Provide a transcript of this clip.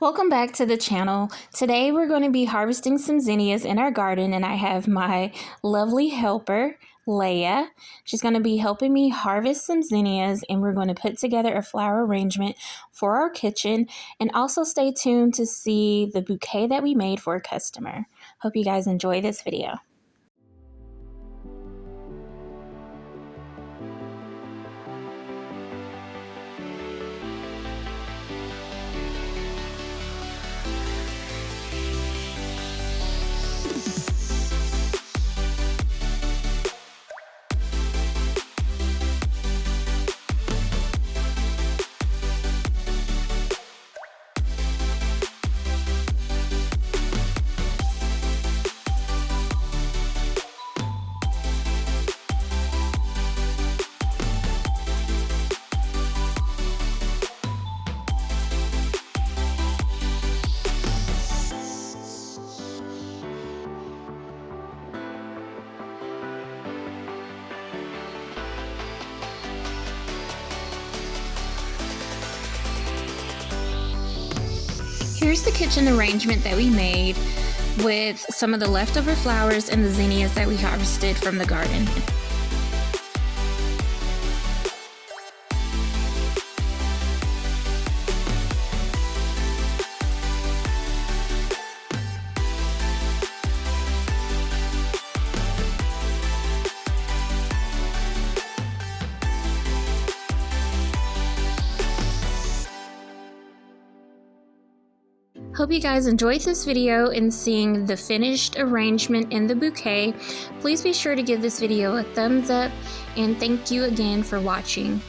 Welcome back to the channel. Today we're going to be harvesting some zinnias in our garden, and I have my lovely helper, Leia. She's going to be helping me harvest some zinnias, and we're going to put together a flower arrangement for our kitchen, and also stay tuned to see the bouquet that we made for a customer. Hope you guys enjoy this video. Here's the kitchen arrangement that we made with some of the leftover flowers and the zinnias that we harvested from the garden. Hope you guys enjoyed this video and seeing the finished arrangement in the bouquet. Please be sure to give this video a thumbs up, and thank you again for watching.